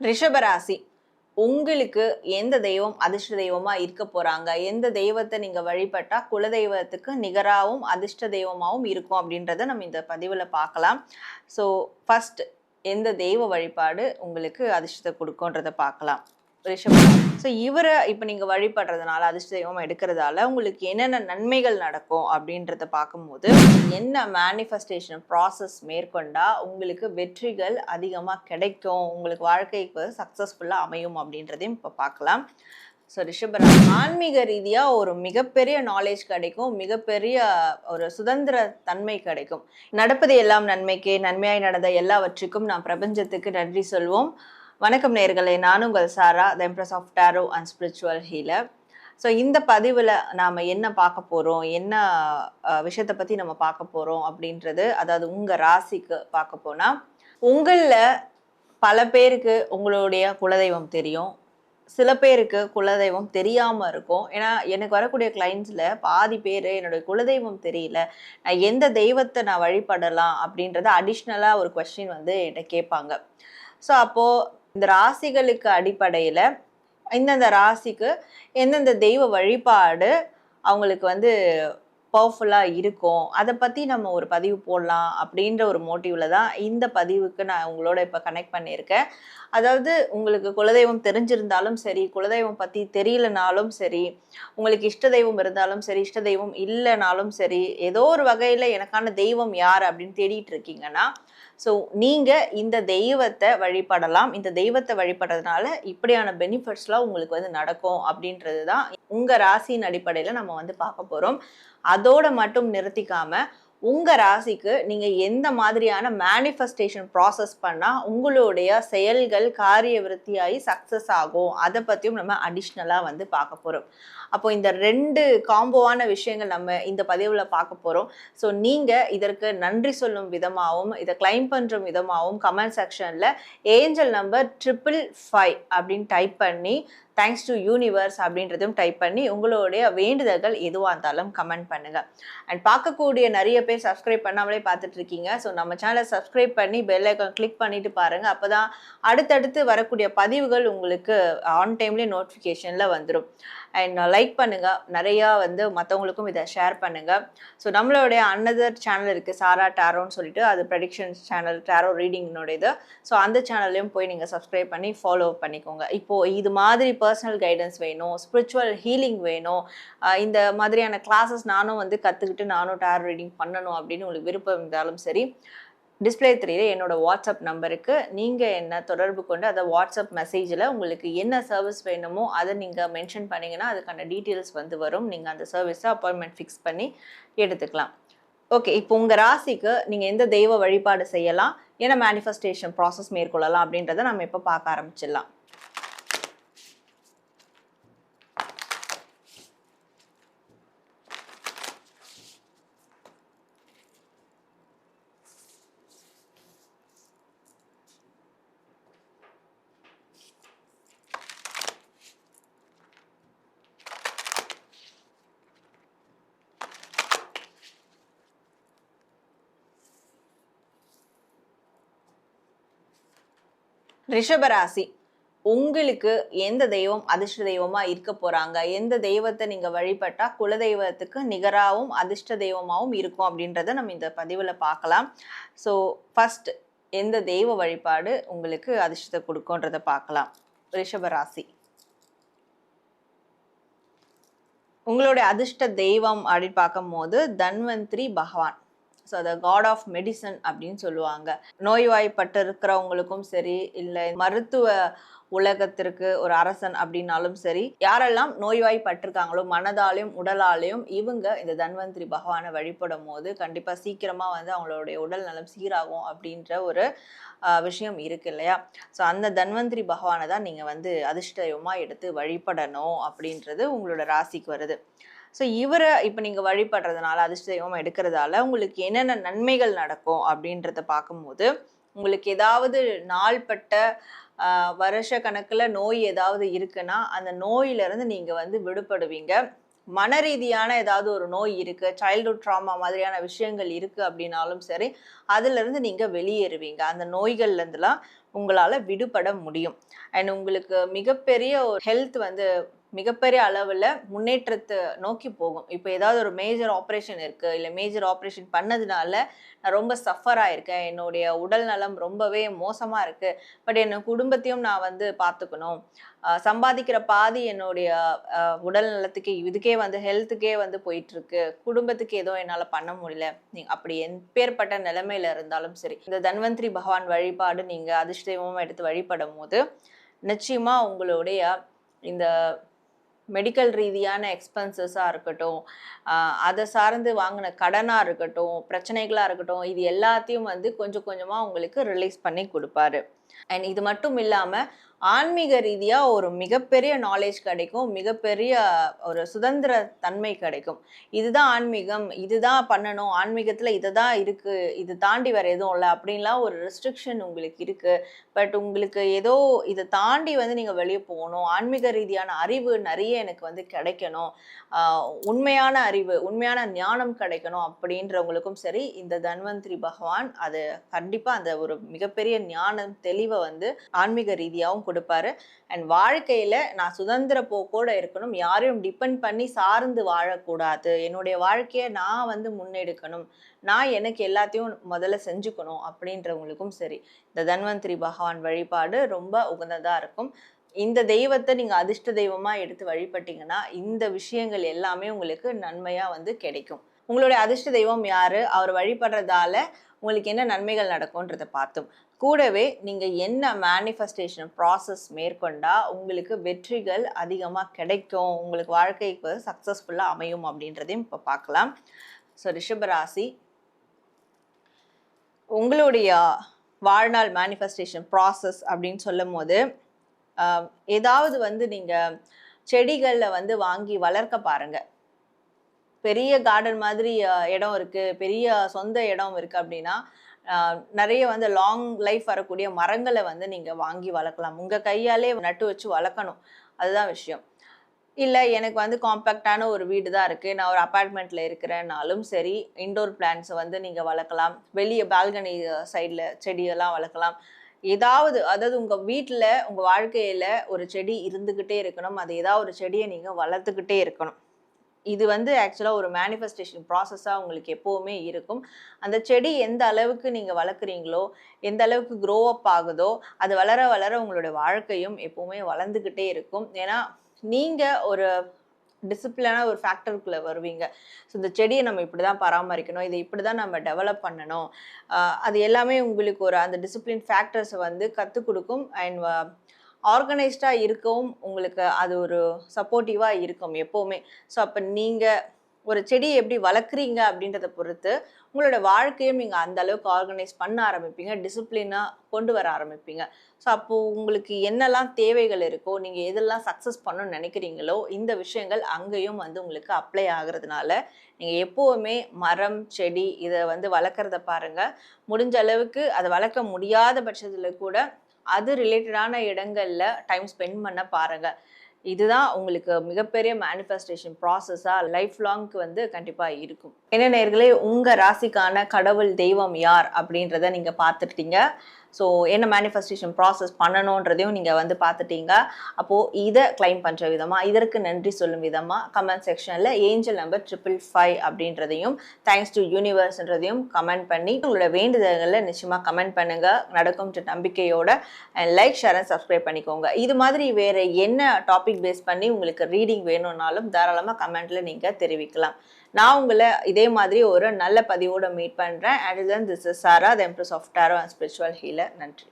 ரிஷபராசி உங்களுக்கு எந்த தெய்வம் அதிர்ஷ்ட தெய்வமா இருக்க போறாங்க, எந்த தெய்வத்தை நீங்க வழிபட்டா குலதெய்வத்துக்கு நிகராகவும் அதிர்ஷ்ட தெய்வமாகவும் இருக்கும் அப்படின்றத நம்ம இந்த பதிவுல பார்க்கலாம். ஸோ ஃபர்ஸ்ட் எந்த தெய்வ வழிபாடு உங்களுக்கு அதிர்ஷ்டத்தை கொடுக்கும்ன்றத பார்க்கலாம். ரிஷபம். ஸோ இவரை இப்போ நீங்கள் வழிபடுறதுனால அதிர்ஷ்ட தெய்வம் எடுக்கிறதால உங்களுக்கு என்னென்ன நன்மைகள் நடக்கும் அப்படின்றத பார்க்கும்போது என்ன மேனிஃபெஸ்டேஷன் ப்ராசஸ் மேற்கொண்டா உங்களுக்கு வெற்றிகள் அதிகமாக கிடைக்கும், உங்களுக்கு வாழ்க்கைக்கு சக்ஸஸ்ஃபுல்லாக அமையும் அப்படின்றதையும் இப்போ பார்க்கலாம். ஸோ ரிஷபராசி ஆன்மீக ரீதியாக ஒரு மிகப்பெரிய நாலேஜ் கிடைக்கும், மிகப்பெரிய ஒரு சுதந்திர தன்மை கிடைக்கும். நடப்பது எல்லாம் நன்மைக்கே, நன்மையாய் நடந்த எல்லாவற்றுக்கும் நாம் பிரபஞ்சத்துக்கு நன்றி சொல்வோம். வணக்கம் நேயர்களே, நான் உங்கள் Sara, the empress of tarot and spiritual healer. So இந்த பதிவில் நாம் என்ன பார்க்க போகிறோம், என்ன விஷயத்தை பற்றி நம்ம பார்க்க போகிறோம் அப்படின்றது, அதாவது உங்கள் ராசிக்கு பார்க்க போனால், உங்களில் பல பேருக்கு உங்களுடைய குலதெய்வம் தெரியும், சில பேருக்கு குலதெய்வம் தெரியாமல் இருக்கும். ஏன்னா எனக்கு வரக்கூடிய கிளைண்ட்ஸில் பாதி பேர் என்னுடைய குலதெய்வம் தெரியல, நான் எந்த தெய்வத்தை நான் வழிபடலாம் அப்படின்றத அடிஷ்னலாக ஒரு கொஸ்டின் வந்து என்கிட்ட கேட்பாங்க. ஸோ அப்போது இந்த ராசிகளுக்கு அடிப்படையில் இந்தந்த ராசிக்கு எந்தெந்த தெய்வ வழிபாடு அவங்களுக்கு வந்து பவர்ஃபுல்லாக இருக்கும், அதை பற்றி நம்ம ஒரு பதிவு போடலாம் அப்படின்ற ஒரு மோட்டிவில் தான் இந்த பதிவுக்கு நான் உங்களோட இப்போ கனெக்ட் பண்ணியிருக்கேன். அதாவது உங்களுக்கு குலதெய்வம் தெரிஞ்சிருந்தாலும் சரி, குலதெய்வம் பற்றி தெரியலனாலும் சரி, உங்களுக்கு இஷ்ட தெய்வம் இருந்தாலும் சரி, இஷ்ட தெய்வம் இல்லைனாலும் சரி, ஏதோ ஒரு வகையில் எனக்கான தெய்வம் யார் அப்படின்னு தேடிட்டு இருக்கீங்கன்னா, ஸோ நீங்கள் இந்த தெய்வத்தை வழிபடலாம். இந்த தெய்வத்தை வழிபடுறதுனால இப்படியான பெனிஃபிட்ஸ்லாம் உங்களுக்கு வந்து நடக்கும் அப்படின்றது தான் உங்கள் ராசியின் அடிப்படையில் நம்ம வந்து பார்க்க போகிறோம். அதோட மட்டும் நிறுத்திக்காம உங்கள் ராசிக்கு நீங்கள் எந்த மாதிரியான மேனிஃபெஸ்டேஷன் ப்ராசஸ் பண்ணால் உங்களுடைய செயல்கள் காரிய விருத்தியாகி சக்ஸஸ் ஆகும், அதை பற்றியும் நம்ம அடிஷ்னலாக வந்து பார்க்க போகிறோம். அப்போ இந்த ரெண்டு காம்போவான விஷயங்கள் நம்ம இந்த பதிவில் பார்க்க போகிறோம். ஸோ நீங்கள் இதற்கு நன்றி சொல்லும் விதமாகவும் இதை கிளைம் பண்ணுற விதமாகவும் கமெண்ட் செக்ஷனில் ஏஞ்சல் நம்பர் 555 அப்படின்னு டைப் பண்ணி தேங்க்ஸ் டு யூனிவர்ஸ் அப்படின்றதும் டைப் பண்ணி உங்களுடைய வேண்டுதல்கள் எதுவாக இருந்தாலும் கமெண்ட் பண்ணுங்கள். அண்ட் பார்க்கக்கூடிய நிறைய பேர் சப்ஸ்கிரைப் பண்ணாமலே பார்த்துட்டு இருக்கீங்க. ஸோ நம்ம சேனலை சப்ஸ்கிரைப் பண்ணி பெல் ஐக்கான் கிளிக் பண்ணிட்டு பாருங்கள். அப்போ தான் அடுத்தடுத்து வரக்கூடிய பதிவுகள் உங்களுக்கு ஆன் டைம்லேயே நோட்டிஃபிகேஷனில் வந்துடும். அண்ட் லைக் பண்ணுங்கள், நிறையா வந்து மற்றவங்களுக்கும் இதை ஷேர் பண்ணுங்கள். ஸோ நம்மளுடைய அனதர் சேனல் இருக்குது, சாரா டாரோன்னு சொல்லிட்டு, அது ப்ரெடிக்ஷன்ஸ் சேனல், டாரோ ரீடிங்னுடையது. ஸோ அந்த சேனல்லையும் போய் நீங்கள் சப்ஸ்கிரைப் பண்ணி ஃபாலோ பண்ணிக்கோங்க. இப்போது இது மாதிரி பர்சனல் கைடன்ஸ் வேணும், ஸ்பிரிச்சுவல் ஹீலிங் வேணும், இந்த மாதிரியான கிளாஸஸ் நானும் வந்து கற்றுக்கிட்டு நானும் டாரோ ரீடிங் பண்ணணும் அப்படின்னு உங்களுக்கு விருப்பம் இருந்தாலும் சரி, டிஸ்பிளே 3 என்னோட வாட்ஸ்அப் நம்பருக்கு நீங்கள் என்ன தொடர்பு கொண்டு அதை வாட்ஸ்அப் மெசேஜில் உங்களுக்கு என்ன சர்வீஸ் வேணுமோ அதை நீங்கள் மென்ஷன் பண்ணிங்கன்னா அதுக்கான டீட்டெயில்ஸ் வந்து வரும். நீங்கள் அந்த சர்வீஸை அப்பாயின்மெண்ட் ஃபிக்ஸ் பண்ணி எடுத்துக்கலாம். ஓகே, இப்போ உங்கள் ராசிக்கு நீங்கள் எந்த தெய்வ வழிபாடு செய்யலாம், என்ன மேனிஃபெஸ்டேஷன் ப்ராசஸ் மேற்கொள்ளலாம் அப்படின்றத நம்ம இப்போ பார்க்க ஆரம்பிச்சிடலாம். ரிஷபராசி உங்களுக்கு எந்த தெய்வம் அதிர்ஷ்ட தெய்வமா இருக்க போறாங்க, எந்த தெய்வத்தை நீங்க வழிபட்டா குலதெய்வத்துக்கு நிகராகவும் அதிர்ஷ்ட தெய்வமாகவும் இருக்கும் அப்படின்றத நம்ம இந்த பதிவுல பார்க்கலாம். ஸோ ஃபர்ஸ்ட் எந்த தெய்வ வழிபாடு உங்களுக்கு அதிர்ஷ்டத்தை கொடுக்கும்ன்றத பார்க்கலாம். ரிஷபராசி உங்களுடைய அதிர்ஷ்ட தெய்வம் அப்படின்னு பார்க்கும்போது தன்வந்திரி பகவான். ஸோ அதை காட் ஆஃப் மெடிசன் அப்படின்னு சொல்லுவாங்க. நோய்வாய்ப்பட்டு இருக்கிறவங்களுக்கும் சரி, இல்லை மருத்துவ உலகத்திற்கு ஒரு அரசன் அப்படின்னாலும் சரி, யாரெல்லாம் நோய்வாய்ப்பட்டிருக்காங்களோ மனதாலையும் உடலாலையும் இவங்க இந்த தன்வந்திரி பகவானை வழிபடும் போது கண்டிப்பாக சீக்கிரமாக வந்து அவங்களுடைய உடல் நலம் சீராகும் அப்படின்ற ஒரு விஷயம் இருக்கு இல்லையா. ஸோ அந்த தன்வந்திரி பகவானை தான் நீங்கள் வந்து அதிர்ஷ்டமாக எடுத்து வழிபடணும் அப்படின்றது உங்களோட ராசிக்கு வருது. ஸோ இவரை இப்போ நீங்கள் வழிபடுறதுனால அதிர்ஷ்ட தெய்வமாக எடுக்கிறதால உங்களுக்கு என்னென்ன நன்மைகள் நடக்கும் அப்படின்றத பார்க்கும்போது, உங்களுக்கு ஏதாவது நாள்பட்ட வருஷ கணக்கில் நோய் ஏதாவது இருக்குன்னா அந்த நோயிலிருந்து நீங்கள் வந்து விடுபடுவீங்க. மன ரீதியான ஏதாவது ஒரு நோய் இருக்குது, சைல்ட்ஹுட் ட்ராமா மாதிரியான விஷயங்கள் இருக்குது அப்படின்னாலும் சரி, அதுலேருந்து நீங்கள் வெளியேறுவீங்க. அந்த நோய்கள்லேருந்துலாம் உங்களால விடுபட முடியும். அண்ட் உங்களுக்கு மிகப்பெரிய ஒரு ஹெல்த் வந்து மிகப்பெரிய அளவுல முன்னேற்றத்தை நோக்கி போகும். இப்போ ஏதாவது ஒரு மேஜர் ஆப்ரேஷன் இருக்கு, இல்ல மேஜர் ஆப்ரேஷன் பண்ணதுனால நான் ரொம்ப சஃபர் ஆயிருக்கேன், என்னுடைய உடல் நலம் ரொம்பவே மோசமா இருக்கு, பட் என் குடும்பத்தையும் நான் வந்து பார்த்துக்கணும், சம்பாதிக்கிற பாதி என்னுடைய உடல் நலத்துக்கு இதுக்கே வந்து ஹெல்த்துக்கே வந்து போயிட்டு இருக்கு, குடும்பத்துக்கு ஏதோ என்னால பண்ண முடியல, நீங்க அப்படி எப்பேற்பட்ட நிலைமையில இருந்தாலும் சரி, இந்த தன்வந்திரி பகவான் வழிபாடு நீங்க அதிர்ஷ்ட தெய்வமா எடுத்து வழிபடும் போது நிச்சயமா உங்களுடைய இந்த மெடிக்கல் ரீதியான எக்ஸ்பென்சஸாக இருக்கட்டும், அதை சார்ந்து வாங்கின கடனாக இருக்கட்டும், பிரச்சனைகளாக இருக்கட்டும், இது எல்லாத்தையும் வந்து கொஞ்சம் கொஞ்சமாக உங்களுக்கு ரிலீஸ் பண்ணி கொடுப்பாரு. அண்ட் இது மட்டும் இல்லாமல் ஆன்மீக ரீதியாக ஒரு மிகப்பெரிய நாலேஜ் கிடைக்கும், மிகப்பெரிய ஒரு சுதந்திர தன்மை கிடைக்கும். இதுதான் ஆன்மீகம், இதுதான் பண்ணணும், ஆன்மீகத்தில் இதை தான் இருக்குது, இது தாண்டி வேறு எதுவும் இல்லை அப்படின்லாம் ஒரு ரெஸ்ட்ரிக்ஷன் உங்களுக்கு இருக்குது. பட் உங்களுக்கு ஏதோ இதை தாண்டி வந்து நீங்கள் வெளியே போகணும், ஆன்மீக ரீதியான அறிவு நிறைய எனக்கு வந்து கிடைக்கணும், உண்மையான அறிவு, உண்மையான ஞானம் கிடைக்கணும் அப்படின்றவங்களுக்கும் சரி, இந்த தன்வந்திரி பகவான் அது கண்டிப்பாக அந்த ஒரு மிகப்பெரிய ஞானம் தெளிவை வந்து ஆன்மீக ரீதியாகவும் கொடுப்பாரு. அண்ட் வாழ்க்கையில நான் சுதந்திர போக்கோட இருக்கணும், யாரையும் டிபெண்ட் பண்ணி சார்ந்து வாழக்கூடாது, என்னுடைய வாழ்க்கையை நான் வந்து முன்னெடுக்கணும், நான் எனக்கு எல்லாத்தையும் முதல்ல செஞ்சுக்கணும் அப்படின்றவங்களுக்கும் சரி, இந்த தன்வந்திரி பகவான் வழிபாடு ரொம்ப உகந்ததா இருக்கும். இந்த தெய்வத்தை நீங்க அதிர்ஷ்ட தெய்வமா எடுத்து வழிபட்டீங்கன்னா இந்த விஷயங்கள் எல்லாமே உங்களுக்கு நன்மையா வந்து கிடைக்கும். உங்களுடைய அதிர்ஷ்ட தெய்வம் யாரு, அவர் வழிபடுறதால உங்களுக்கு என்ன நன்மைகள் நடக்கும்ன்றதை பார்த்தோம். கூடவே நீங்க என்ன மேனிஃபெஸ்டேஷன் ப்ராசஸ் மேற்கொண்டா உங்களுக்கு வெற்றிகள் அதிகமாக கிடைக்கும், உங்களுக்கு வாழ்க்கைக்கு சக்ஸஸ்ஃபுல்லாக அமையும் அப்படின்றதையும் இப்போ பார்க்கலாம். ஸோ ரிஷபராசி, உங்களுடைய வாழ்நாள் மேனிஃபெஸ்டேஷன் ப்ராசஸ் அப்படின்னு சொல்லும் போது ஏதாவது வந்து நீங்கள் செடிகளில் வந்து வாங்கி வளர்க்க பாருங்க. பெரிய கார்டன் மாதிரி இடம் இருக்குது, பெரிய சொந்த இடம் இருக்குது அப்படின்னா நிறைய வந்து லாங் லைஃப் வரக்கூடிய மரங்களை வந்து நீங்கள் வாங்கி வளர்க்கலாம். உங்கள் கையாலே நட்டு வச்சு வளர்க்கணும், அதுதான் விஷயம். இல்லை எனக்கு வந்து காம்பேக்டான ஒரு வீடு தான் இருக்குது, நான் ஒரு அப்பார்ட்மெண்ட்டில் இருக்கிறேன்னாலும் சரி, இன்டோர் பிளான்ட்ஸை வந்து நீங்கள் வளர்க்கலாம், வெளியே பால்கனி சைடில் செடியெல்லாம் வளர்க்கலாம். அதாவது உங்கள் வீட்டில் உங்கள் வாழ்க்கையில் ஒரு செடி இருந்துக்கிட்டே இருக்கணும், அது ஏதாவது ஒரு செடியை நீங்கள் வளர்த்துக்கிட்டே இருக்கணும். இது வந்து ஆக்சுவலாக ஒரு மேனிஃபெஸ்டேஷன் ப்ராசஸாக உங்களுக்கு எப்போவுமே இருக்கும். அந்த செடி எந்த அளவுக்கு நீங்கள் வளர்க்குறீங்களோ, எந்த அளவுக்கு க்ரோ அப் ஆகுதோ, அது வளர வளர உங்களுடைய வாழ்க்கையும் எப்போவுமே வளர்ந்துக்கிட்டே இருக்கும். ஏன்னா நீங்கள் ஒரு டிசிப்ளினான ஒரு ஃபேக்டருக்குள்ளே வருவீங்க. ஸோ இந்த செடியை நம்ம இப்படி தான் பராமரிக்கணும், இதை இப்படி தான் நம்ம டெவலப் பண்ணணும், அது எல்லாமே உங்களுக்கு ஒரு அந்த டிசிப்ளின் ஃபேக்டர்ஸை வந்து கற்றுக் கொடுக்கும். அண்ட் ஆர்கனைஸ்டாக இருக்கவும் உங்களுக்கு அது ஒரு சப்போர்ட்டிவாக இருக்கும் எப்போவுமே. ஸோ அப்போ நீங்கள் ஒரு செடியை எப்படி வளர்க்குறீங்க அப்படின்றத பொறுத்து உங்களோட வாழ்க்கையும் நீங்கள் அந்த அளவுக்கு ஆர்கனைஸ் பண்ண ஆரம்பிப்பீங்க, டிசிப்ளினாக கொண்டு வர ஆரம்பிப்பீங்க. ஸோ அப்போது உங்களுக்கு என்னெல்லாம் தேவைகள் இருக்கோ, நீங்கள் எதெல்லாம் சக்ஸஸ் பண்ணணும்னு நினைக்கிறீங்களோ, இந்த விஷயங்கள் அங்கேயும் வந்து உங்களுக்கு அப்ளை ஆகிறதுனால நீங்கள் எப்போவுமே மரம் செடி இதை வந்து வளர்க்குறத பாருங்கள். முடிஞ்ச அளவுக்கு அதை வளர்க்க முடியாத பட்சத்தில் கூட அது ரிலேட்டடான இடங்கள்ல டைம் ஸ்பெண்ட் பண்ண பாருங்க. இதுதான் உங்களுக்கு மிகப்பெரிய மேனிஃபெஸ்டேஷன் ப்ராசஸாக லைஃப் லாங்க்கு வந்து கண்டிப்பாக இருக்கும். என்ன நேயர்களே, உங்கள் ராசிக்கான கடவுள் தெய்வம் யார் அப்படின்றத நீங்கள் பார்த்துட்டீங்க. ஸோ என்ன மேனிஃபெஸ்டேஷன் ப்ராசஸ் பண்ணணுன்றதையும் நீங்கள் வந்து பார்த்துட்டீங்க. அப்போது இதை கிளைம் பண்ணுற விதமாக, இதற்கு நன்றி சொல்லும் விதமாக கமெண்ட் செக்ஷனில் ஏஞ்சல் நம்பர் 555 அப்படின்றதையும் தேங்க்ஸ் டு யூனிவர்ஸ்ன்றதையும் கமெண்ட் பண்ணி உங்களோட வேண்டுதல்களை நிச்சயமாக கமெண்ட் பண்ணுங்கள். நடக்கும்ன்ற நம்பிக்கையோட லைக் ஷேர் அண்ட் சப்ஸ்கிரைப் பண்ணிக்கோங்க. இது மாதிரி வேறு என்ன டாபிக் பேஸ் பண்ணி உங்களுக்கு ரீடிங் வேணும்னாலும் தாராளமாக கமெண்ட்டில் நீங்கள் தெரிவிக்கலாம். நான் உங்களை இதே மாதிரி ஒரு நல்ல பதிவோட மீட் பண்ணுறேன். And then this is Sara, the empress of tarot and spiritual healer. நன்றி.